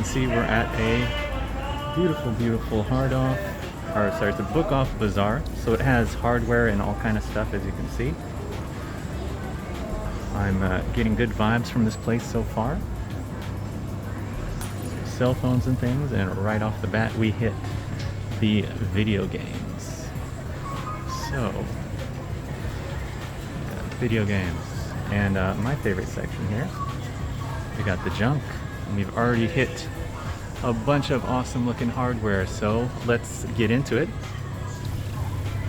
can see, we're at a beautiful, beautiful it's a Bookoff bazaar. So it has hardware and all kind of stuff, as you can see. I'm getting good vibes from this place so far. Cell phones and things, and right off the bat we hit the video games. So, video games. And my favorite section here, we got the junk. And we've already hit a bunch of awesome looking hardware, so let's get into it.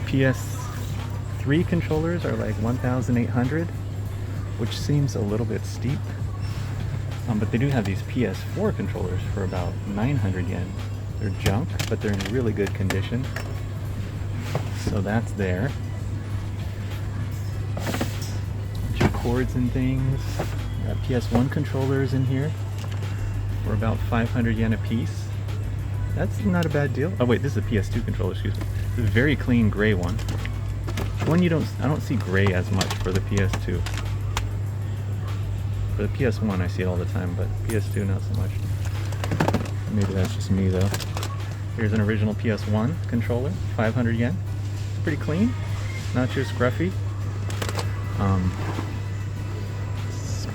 PS3 controllers are like 1,800, which seems a little bit steep. But they do have these PS4 controllers for about 900 yen. They're junk, but they're in really good condition. So that's there. Cords and things. Got PS1 controllers in here for about 500 yen a piece. That's not a bad deal. Oh wait, this is a PS2 controller, excuse me. This is a very clean gray one. I don't see gray as much for the PS2. For the PS1 I see it all the time, but PS2 not so much. Maybe that's just me though. Here's an original PS1 controller, 500 yen. It's pretty clean, not too scruffy.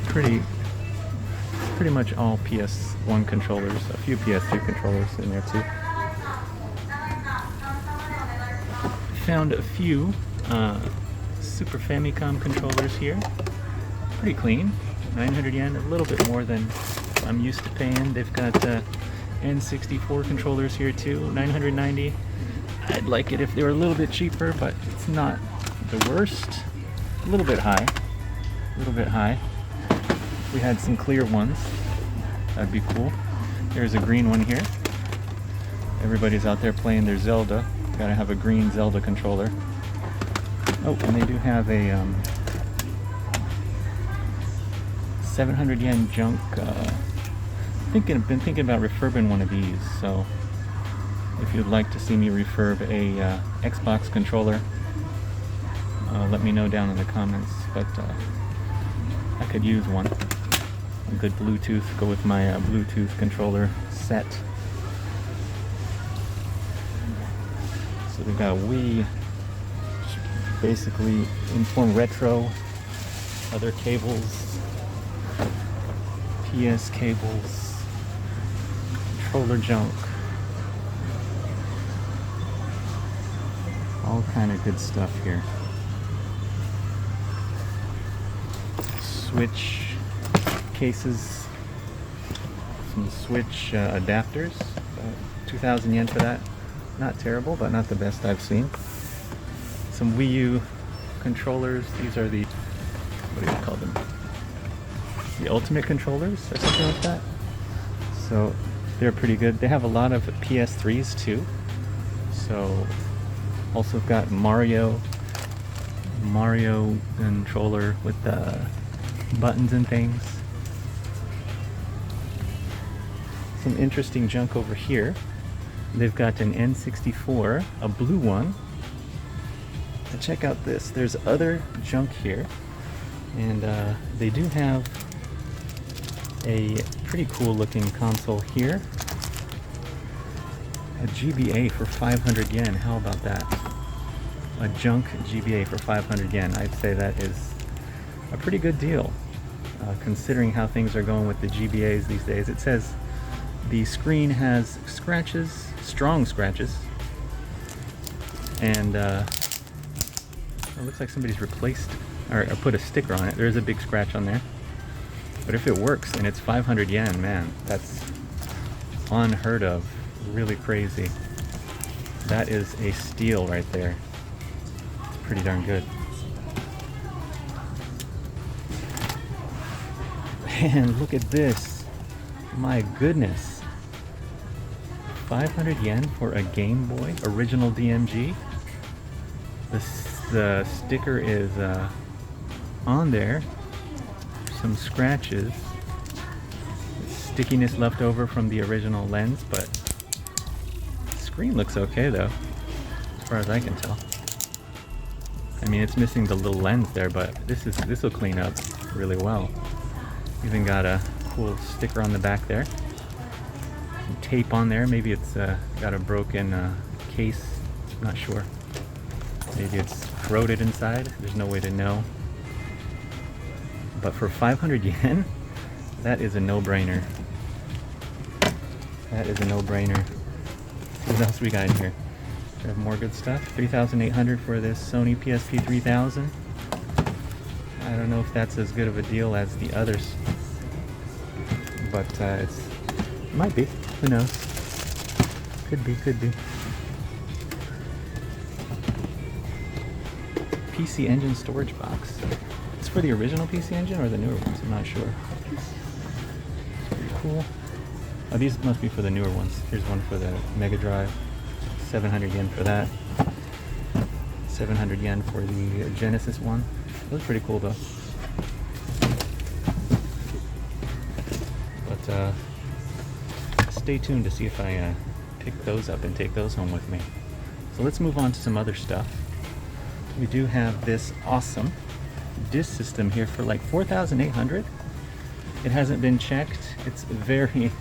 Pretty much all PS1 controllers, a few PS2 controllers in there too. Found a few Super Famicom controllers here. Pretty clean, 900 yen, a little bit more than I'm used to paying. They've got N64 controllers here too, 990. I'd like it if they were a little bit cheaper, but it's not the worst. A little bit high, a little bit high. We had some clear ones, that'd be cool. There's a green one here. Everybody's out there playing their Zelda. Gotta have a green Zelda controller. Oh, and they do have a 700 yen junk. Been thinking about refurbing one of these. So if you'd like to see me refurb a Xbox controller, let me know down in the comments. But I could use one. A good Bluetooth, go with my Bluetooth controller set. So they've got a Wii, basically Inform Retro, other cables, PS cables, controller junk, all kind of good stuff here. Switch cases, some Switch adapters, 2,000 yen for that. Not terrible, but not the best I've seen. Some Wii U controllers. These are the, what do you call them? The Ultimate controllers or something like that. So they're pretty good. They have a lot of PS3s too. So also got Mario controller with buttons and things. Some interesting junk over here. They've got an N64, a blue one. And check out this. There's other junk here, and they do have a pretty cool looking console here. A GBA for 500 yen. How about that? A junk GBA for 500 yen. I'd say that is a pretty good deal, considering how things are going with the GBAs these days. It says the screen has scratches, strong scratches, and it looks like somebody's replaced or put a sticker on it. There's a big scratch on there. But if it works and it's 500 yen, man, that's unheard of. Really crazy. That is a steal right there. It's pretty darn good. Man, look at this. My goodness. 500 yen for a Game Boy original DMG. The sticker is on there. Some scratches. Stickiness left over from the original lens, but the screen looks okay though, as far as I can tell. I mean, it's missing the little lens there, but this will clean up really well. Even got a cool sticker on the back there. tape on there. Maybe it's got a broken case. I'm not sure. Maybe it's corroded inside. There's no way to know. But for 500 yen, that is a no-brainer. That is a no-brainer. What else we got in here? We have more good stuff. 3,800 for this Sony PSP 3000. I don't know if that's as good of a deal as the others, but it might be. Who knows? Could be, could be. PC Engine storage box. It's for the original PC Engine or the newer ones? I'm not sure. Pretty cool. Oh, these must be for the newer ones. Here's one for the Mega Drive. 700 yen for that. 700 yen for the Genesis one. Those are pretty cool though. But stay tuned to see if I pick those up and take those home with me. So let's move on to some other stuff. We do have this awesome disc system here for like 4,800. It hasn't been checked. It's very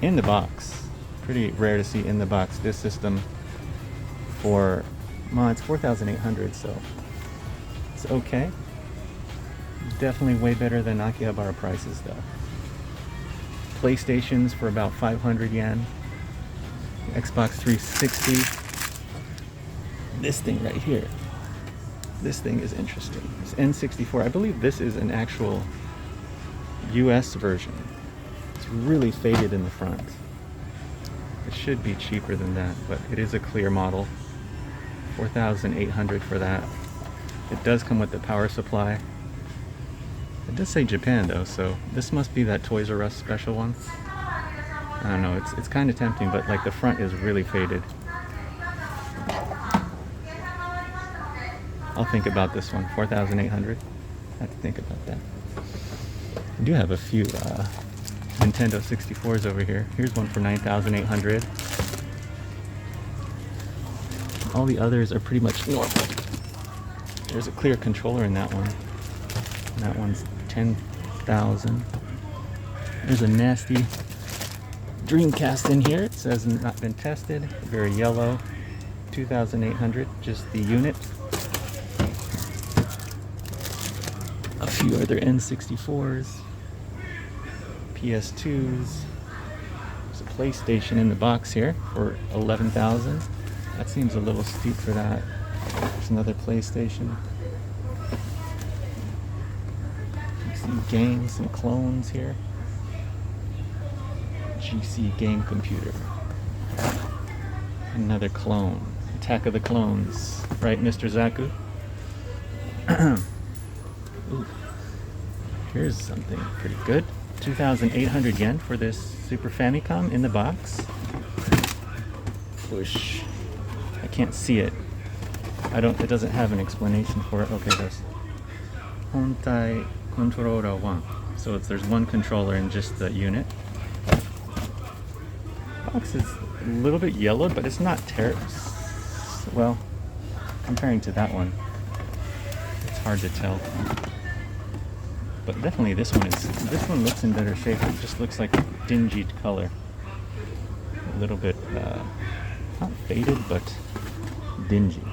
in the box. Pretty rare to see in the box disc system for, well, it's 4,800, so it's okay. Definitely way better than Akihabara prices though. PlayStations for about 500 yen. Xbox 360. This thing right here. This thing is interesting. It's N64. I believe this is an actual US version. It's really faded in the front. It should be cheaper than that, but it is a clear model. 4,800 for that. It does come with the power supply. It does say Japan though, so this must be that Toys R Us special one. I don't know, it's kind of tempting, but like the front is really faded. I'll think about this one. 4,800. I have to think about that. I do have a few Nintendo 64s over here. Here's one for 9,800. All the others are pretty much normal. There's a clear controller in that one. And that one's 10,000. There's a nasty Dreamcast in here. It says not been tested. Very yellow. 2,800. Just the unit. A few other N64s. PS2s. There's a PlayStation in the box here for 11,000. That seems a little steep for that. There's another PlayStation. Some games, some clones here. GC game computer. Another clone. Attack of the Clones. Right, Mr. Zaku? Ooh. Here's something pretty good. 2,800 yen for this Super Famicom in the box. Push. I can't see it. It doesn't have an explanation for it. Okay, there's Hontai Controller 1. So there's one controller in just the unit. Box is a little bit yellowed, but it's not terrible. Well, comparing to that one, it's hard to tell. But definitely this one looks in better shape. It just looks like a dingy color. A little bit, not faded, but dingy.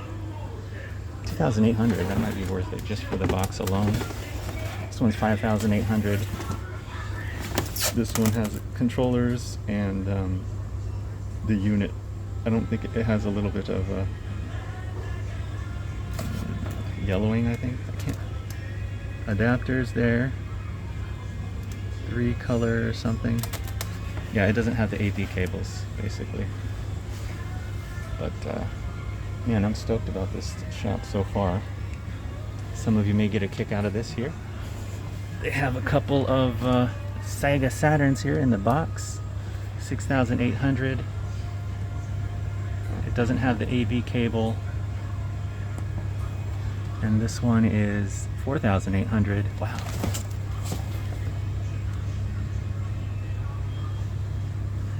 2,800, that might be worth it just for the box alone. This one's 5,800. This one has controllers and the unit. I don't think it has a little bit of yellowing, I think. I can't. Adapters there. 3 color or something. Yeah, it doesn't have the AV cables, basically. But, man, I'm stoked about this shop so far. Some of you may get a kick out of this here. They have a couple of Sega Saturns here in the box. 6,800. It doesn't have the AV cable. And this one is 4,800. Wow.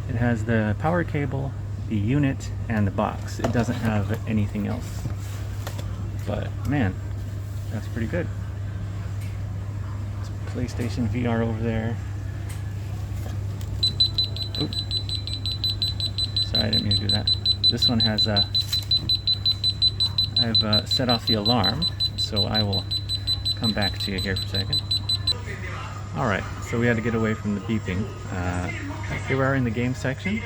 It has the power cable, the unit, and the box. It doesn't have anything else. But man, that's pretty good. There's PlayStation VR over there. Oop. sorry, I didn't mean to do that. This one has I've set off the alarm, so I will come back to you here for a second. Alright, so we had to get away from the beeping. Here we are in the game section.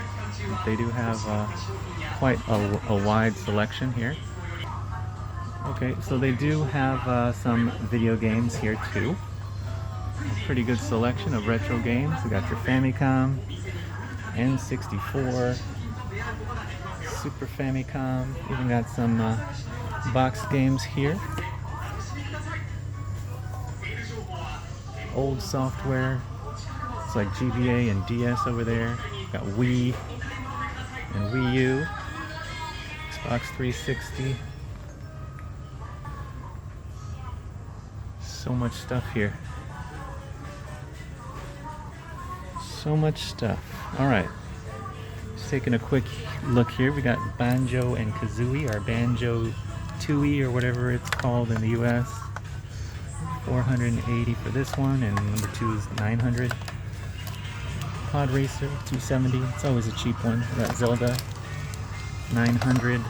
They do have quite a wide selection here. Okay, so they do have some video games here too. A pretty good selection of retro games. We got your Famicom, N64, Super Famicom. Even got some box games here. Old software. It's like GBA and DS over there. Got Wii and Wii U. Xbox 360. So much stuff here. So much stuff. Alright. Just taking a quick look here. We got Banjo and Kazooie, or Banjo Tooie, or whatever it's called in the US. 480 for this one, and number 2 is 900. Pod Racer, 270. It's always a cheap one. We got Zelda, 900.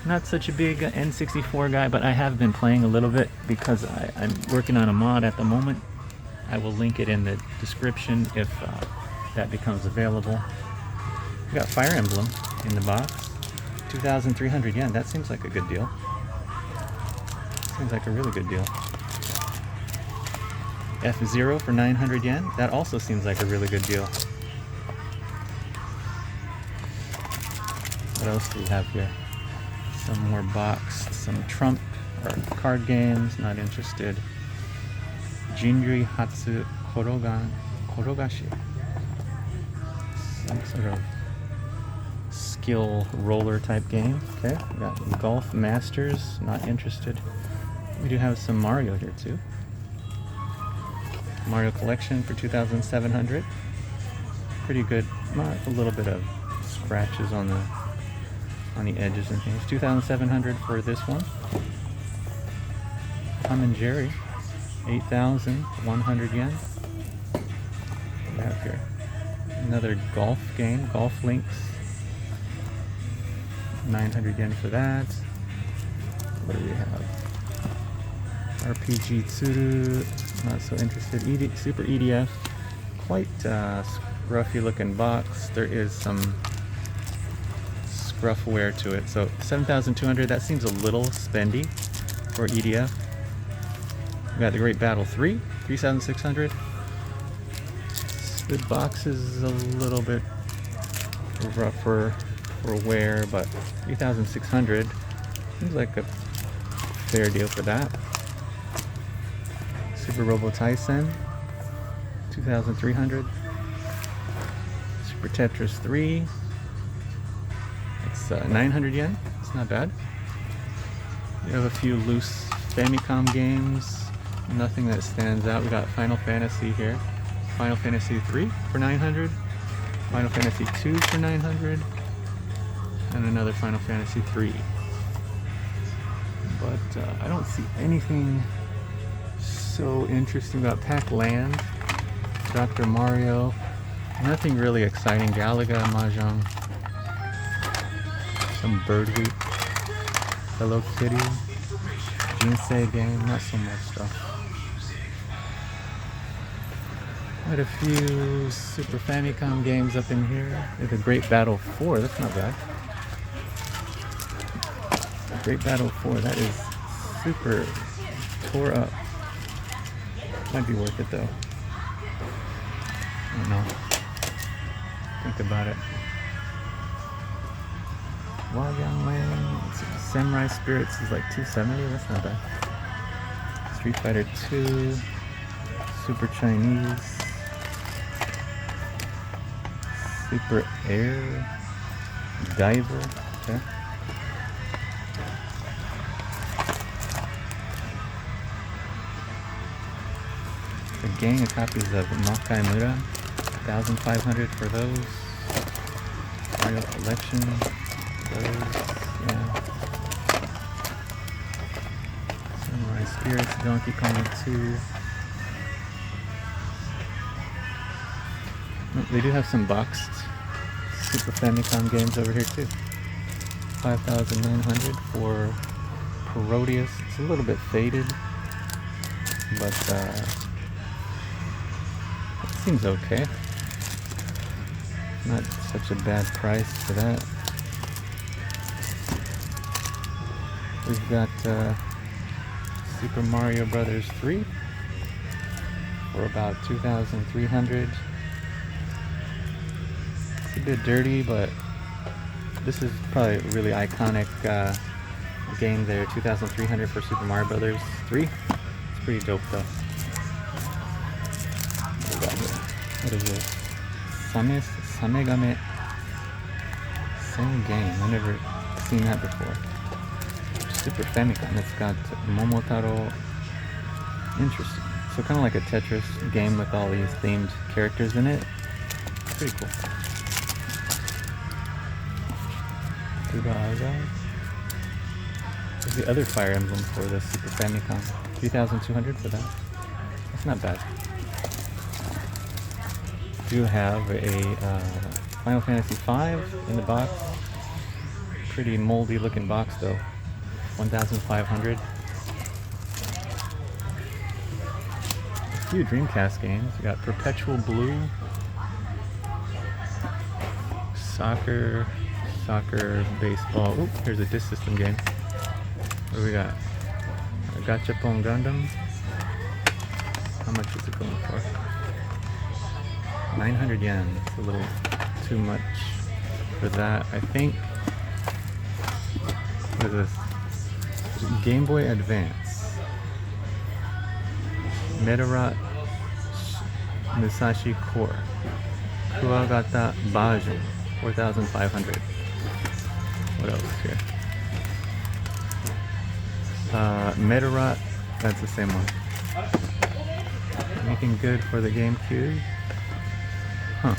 Not such a big N64 guy, but I have been playing a little bit because I'm working on a mod at the moment. I will link it in the description if that becomes available. We got Fire Emblem in the box, 2,300 yen. That seems like a good deal. Seems like a really good deal. F-Zero for 900 yen. That also seems like a really good deal. What else do we have here? Some more boxed, some trump or card games, not interested. Jinri Hatsu Korogashi. Some sort of skill roller type game. Okay, we got Golf Masters, not interested. We do have some Mario here too. Mario Collection for 2,700. Pretty good. A little bit of scratches on the edges and things. 2,700 for this one. Tom and Jerry, 8,100 yen. What do we have here? Another golf game, Golf Links. 900 yen for that. What do we have? RPG Tsuru, not so interested. Super EDF, quite scruffy looking box. There is some rough wear to it. So 7,200, that seems a little spendy for EDF. We got the Great Battle 3, 3,600. The box is a little bit rougher for wear, but 3,600 seems like a fair deal for that. Super Robo Tyson, 2,300. Super Tetris 3. It's 900 yen. It's not bad. We have a few loose Famicom games. Nothing that stands out. We got Final Fantasy here. Final Fantasy 3 for 900. Final Fantasy 2 for 900. And another Final Fantasy 3. But I don't see anything so interesting about Pac-Land. Dr. Mario. Nothing really exciting. Galaga, Mahjong. Some Bird Week. Hello Kitty. Jinsei game. Not so much stuff. Quite a few Super Famicom games up in here. There's a Great Battle 4. That's not bad. Great Battle 4. That is super tore up. Might be worth it though. I don't know. Think about it. Wagyang Wang. Samurai Spirits is like 270. That's not bad. Street Fighter 2. Super Chinese. Super Air. Diver. Okay. A gang of copies of Makai Mura, 1,500 for those. Mario Collection, those, yeah. Samurai Spirits, Donkey Kong 2. They do have some boxed Super Famicom games over here too. 5,900 for Proteus. It's a little bit faded, but it seems okay. Not such a bad price for that. We've got Super Mario Brothers 3 for about 2,300. It's a bit dirty, but this is probably a really iconic game there. 2,300 for Super Mario Brothers 3. It's pretty dope though. What do we got here? What is this? Samegame. Same game. I've never seen that before. Super Famicom. It's got Momotaro. Interesting. So kind of like a Tetris game with all these themed characters in it. Pretty cool. There's the other Fire Emblem for the Super Famicom. 3,200 for that. That's not bad. Do have a Final Fantasy V in the box. Pretty moldy looking box though. 1,500. A few Dreamcast games. We got Perpetual Blue, Soccer, Baseball. Oh, here's a disc system game. What do we got? Gachapon Gundam. How much is it going for? 900 yen. It's a little too much for that, I think. What is this? Game Boy Advance. Medarat Musashi Core. Kuwagata Bajin. 4,500. What else here? Medarat. That's the same one. Anything good for the GameCube? Huh.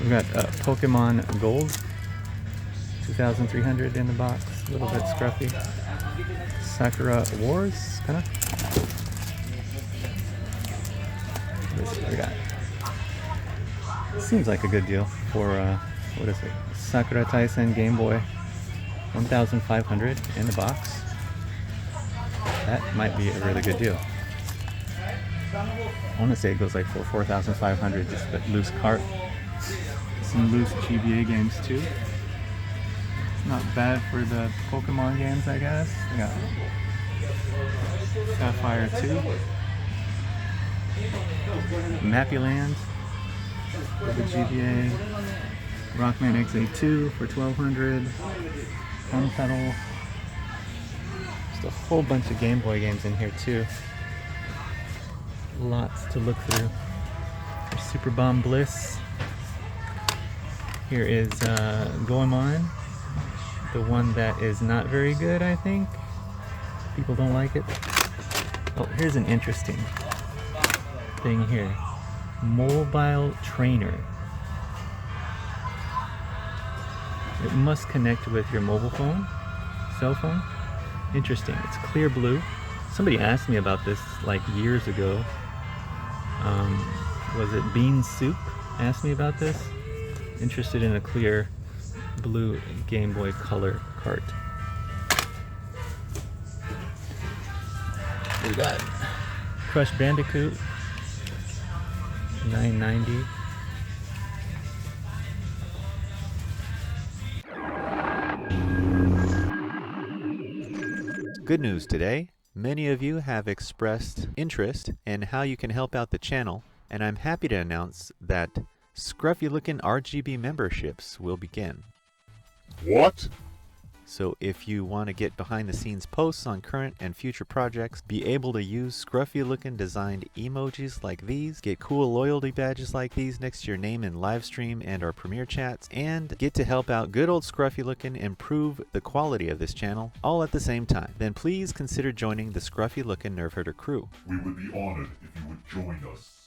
We've got Pokemon Gold. 2,300 in the box. A little bit scruffy. Sakura Wars, kinda. What we got? Seems like a good deal for what is it? Sakura Taisen Game Boy. 1,500 in the box. That might be a really good deal. I want to say it goes like for 4,500, just a loose cart. Some loose GBA games too. Not bad for the Pokemon games, I guess. We got Sapphire 2, Mappyland for the GBA, Rockman XA2 for 1,200, Home Pedal. Just a whole bunch of Game Boy games in here too. Lots to look through. There's Super Bomb Bliss. Here is Goemon. The one that is not very good, I think. People don't like it. Oh, here's an interesting thing here. Mobile Trainer. It must connect with your mobile phone, cell phone. Interesting. It's clear blue. Somebody asked me about this like years ago. Was it Bean Soup? Asked me about this. Interested in a clear blue Game Boy Color cart. We got Crush Bandicoot, 990. Good news today. Many of you have expressed interest in how you can help out the channel, and I'm happy to announce that scruffy looking RGB memberships will begin. What? So if you want to get behind the scenes posts on current and future projects, be able to use scruffy looking designed emojis like these, get cool loyalty badges like these next to your name in live stream and our premiere chats, and get to help out good old scruffy looking improve the quality of this channel all at the same time, then please consider joining the scruffy looking Nerf Herder crew. We would be honored if you would join us.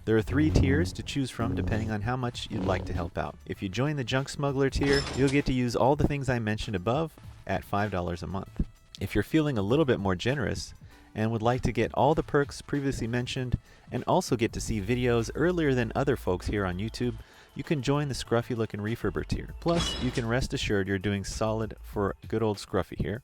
There are 3 tiers to choose from depending on how much you'd like to help out. If you join the Junk Smuggler tier, you'll get to use all the things I mentioned above at $5 a month. If you're feeling a little bit more generous and would like to get all the perks previously mentioned and also get to see videos earlier than other folks here on YouTube, you can join the Scruffy Lookin' Refurber tier. Plus, you can rest assured you're doing solid for good old Scruffy here.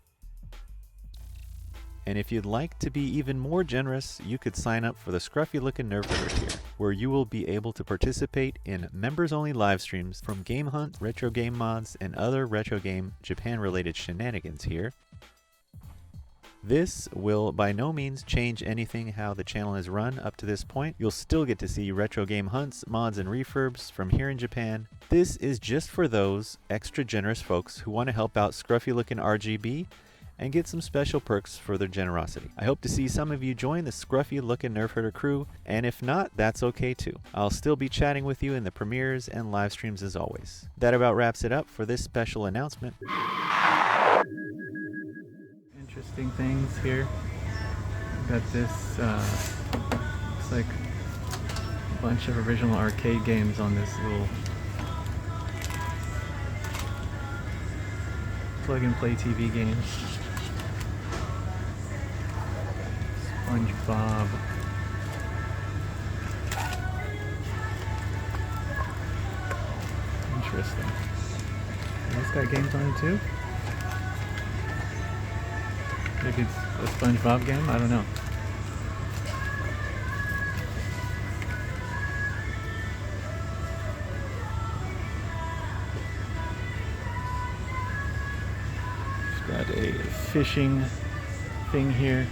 And if you'd like to be even more generous, you could sign up for the Scruffy Lookin' Nerfurber tier, where you will be able to participate in members-only live streams from Game Hunt, retro game mods, and other retro game Japan-related shenanigans here. This will by no means change anything how the channel has run up to this point. You'll still get to see retro game hunts, mods, and refurbs from here in Japan. This is just for those extra generous folks who want to help out Scruffy Lookin' RGB and get some special perks for their generosity. I hope to see some of you join the Scruffy Lookin' Nerfherder crew, and if not, that's okay too. I'll still be chatting with you in the premieres and live streams as always. That about wraps it up for this special announcement. Interesting things here. Got this, looks like a bunch of original arcade games on this little plug-and-play TV game. SpongeBob. Interesting. This got games on it too? Maybe it's a SpongeBob game? I don't know. It's got a fishing thing here.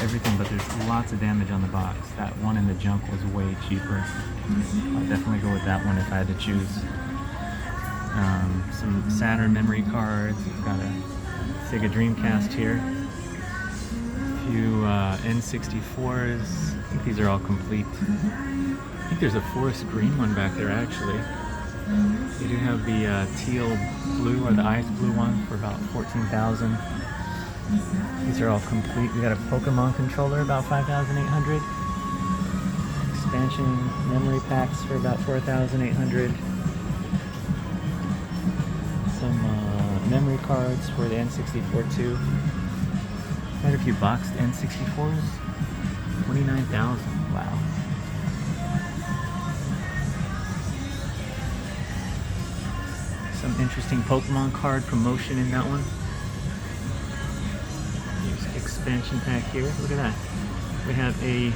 Everything, but there's lots of damage on the box. That one in the junk was way cheaper. I'll definitely go with that one if I had to choose. Some Saturn memory cards. We've got a Sega Dreamcast here. A few N64s. I think these are all complete. I think there's a forest green one back there actually. You do have the teal blue or the ice blue one for about 14,000. These are all complete. We got a Pokemon controller, about 5,800. Expansion memory packs for about 4,800. Some memory cards for the N64 too. Quite a few boxed N64s. 29,000. Wow. Some interesting Pokemon card promotion in that one. Expansion pack here. Look at that. We have a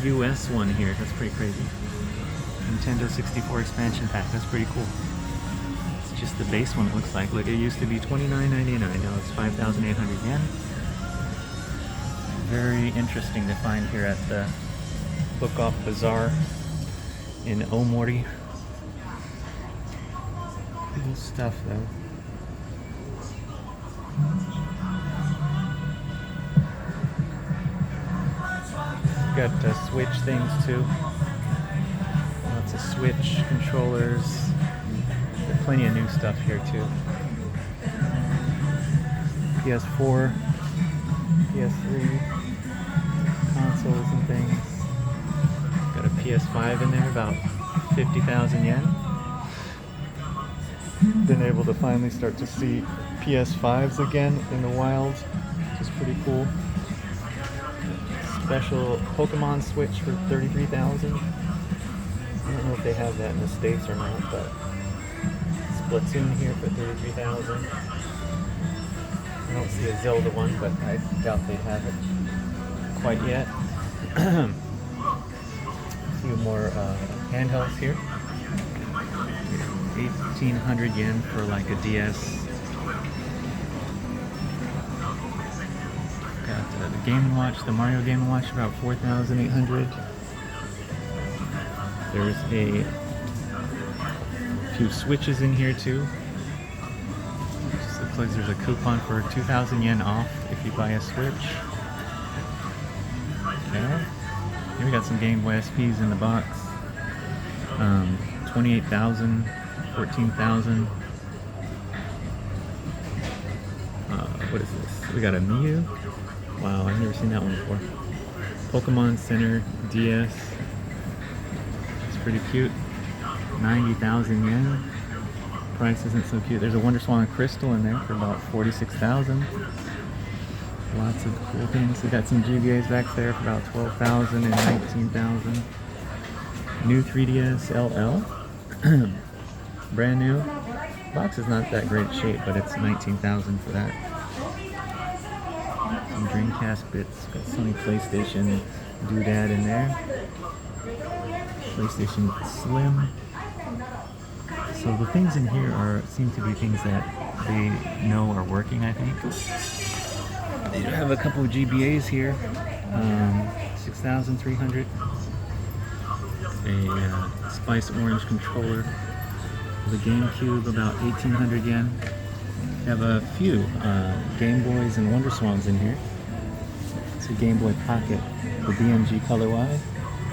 US one here. That's pretty crazy. Nintendo 64 expansion pack. That's pretty cool. It's just the base one, it looks like. Look, it used to be $29.99. Now it's 5,800 yen. Very interesting to find here at the Bookoff Bazaar in Omori. Cool stuff though. Got Switch things too. Lots of Switch controllers. There's plenty of new stuff here too. PS4, PS3 consoles and things. Got a PS5 in there, about 50,000 yen. Been able to finally start to see PS5s again in the wild, which is pretty cool. Special Pokemon Switch for 33,000. I don't know if they have that in the States or not, but Splatoon here for 33,000. I don't see a Zelda one, but I doubt they have it quite yet. A few more handhelds here. 1,800 yen for like a DS. The Game & Watch, the Mario Game & Watch, about 4,800. There's a few Switches in here too. Just looks like there's a coupon for 2,000 yen off if you buy a Switch. Okay. Here we got some Game Boy SPs in the box. 28,000, 14,000. What is this? We got a Mew. Wow, I've never seen that one before. Pokemon Center DS. It's pretty cute. 90,000 yen. Price isn't so cute. There's a Wonderswan Crystal in there for about 46,000. Lots of cool things. We got some GBAs back there for about 12,000 and 19,000. New 3DS LL. Brand new. Box is not that great shape, but it's 19,000 for that. Some Dreamcast bits. Got Sony PlayStation doodad in there. PlayStation Slim. So the things in here seem to be things that they know are working, I think. They have a couple of GBAs here. 6,300. A Spice Orange controller. The GameCube, about 1,800 yen. We have a few Game Boys and Wonderswans in here. It's a Game Boy Pocket, the DMG colorway,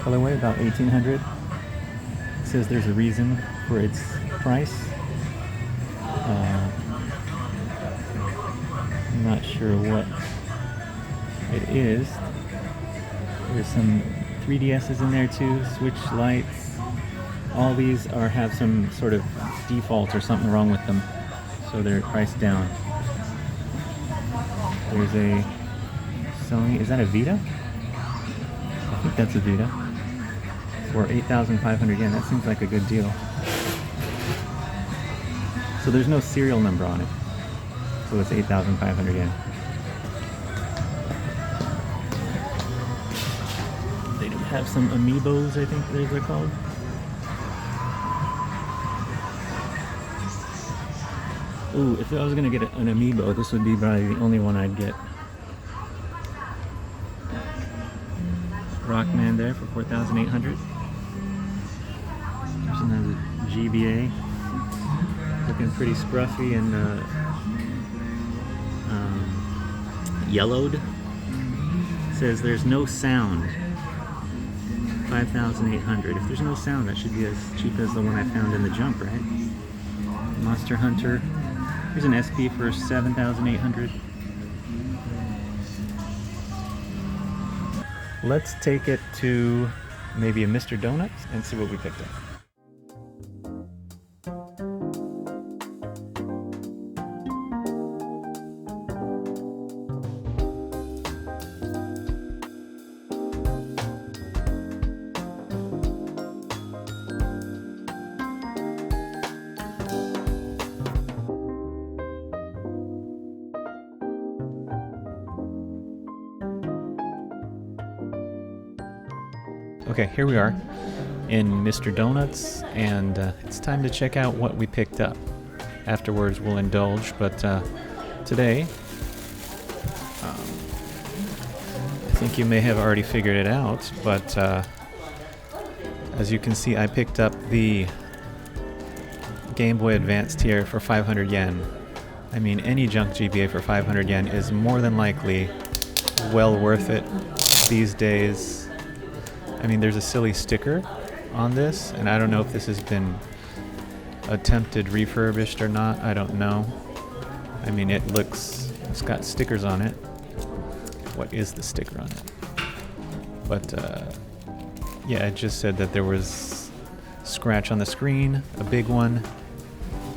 about 1,800. It says there's a reason for its price. I'm not sure what it is. There's some 3DSs in there too, Switch lights. All these have some sort of default or something wrong with them, so they're priced down. There's a Sony, is that a Vita? I think that's a Vita. For 8,500 yen, that seems like a good deal. So there's no serial number on it, so it's 8,500 yen. They do have some amiibos, I think they're called. Ooh, if I was gonna get an amiibo, this would be probably the only one I'd get. Rockman there for 4,800. There's another GBA. Looking pretty scruffy and yellowed. It says there's no sound. 5,800. If there's no sound, that should be as cheap as the one I found in the junk, right? Monster Hunter. Here's an SP for 7,800. Let's take it to maybe a Mr. Donuts and see what we picked up. Okay, here we are in Mr. Donuts, and it's time to check out what we picked up. Afterwards, we'll indulge, but today, I think you may have already figured it out, but as you can see, I picked up the Game Boy Advanced here for 500 yen. I mean, any junk GBA for 500 yen is more than likely well worth it these days. I mean, there's a silly sticker on this, and I don't know if this has been attempted refurbished or not. I don't know. I mean, it's got stickers on it. What is the sticker on it? But, yeah, it just said that there was scratch on the screen, a big one,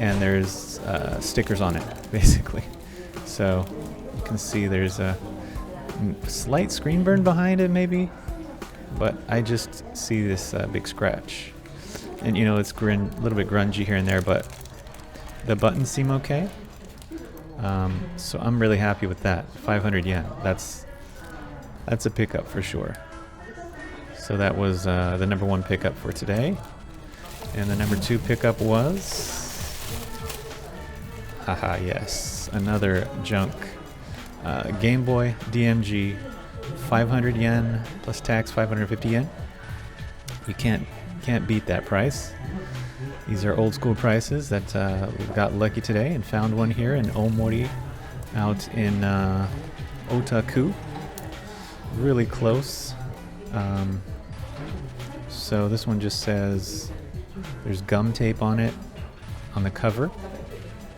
and there's stickers on it, basically. So, you can see there's a slight screen burn behind it, maybe. But I just see this big scratch. And you know, it's a little bit grungy here and there, but the buttons seem okay. So I'm really happy with that. 500 yen. That's a pickup for sure. So that was the number one pickup for today. And the number two pickup was... Haha, yes. Another junk Game Boy DMG. 500 yen plus tax, 550 yen. You can't beat that price. These are old school prices that we got lucky today and found one here in Omori out in Otaku. Really close. So this one just says There's gum tape on it, on the cover,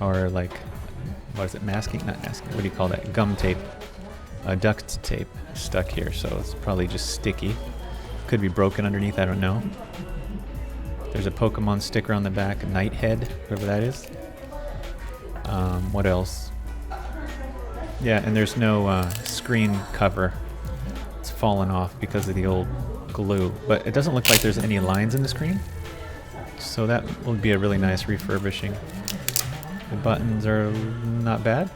or like, what is it, masking? Not masking, what do you call that? Gum tape. Duct tape stuck here, so it's probably just sticky. Could be broken underneath, I don't know. There's a Pokemon sticker on the back, Nighthead, whoever that is. What else? Yeah, and there's no screen cover. It's fallen off because of the old glue, but it doesn't look like there's any lines in the screen, so that will be a really nice refurbishing. The buttons are not bad,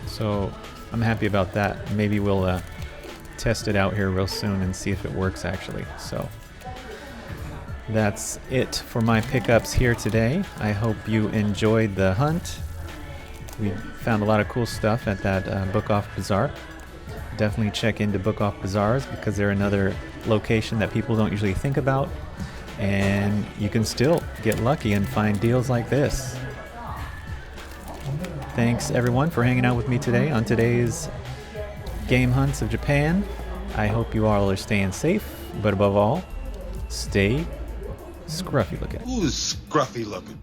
so I'm happy about that. Maybe we'll test it out here real soon and see if it works actually. So that's it for my pickups here today. I hope you enjoyed the hunt. We found a lot of cool stuff at that Bookoff Bazaar. Definitely check into Bookoff Bazaars because they're another location that people don't usually think about, and you can still get lucky and find deals like this. Thanks everyone for hanging out with me today on today's Game Hunts of Japan. I hope you all are staying safe, but above all, stay scruffy looking. Who's scruffy looking?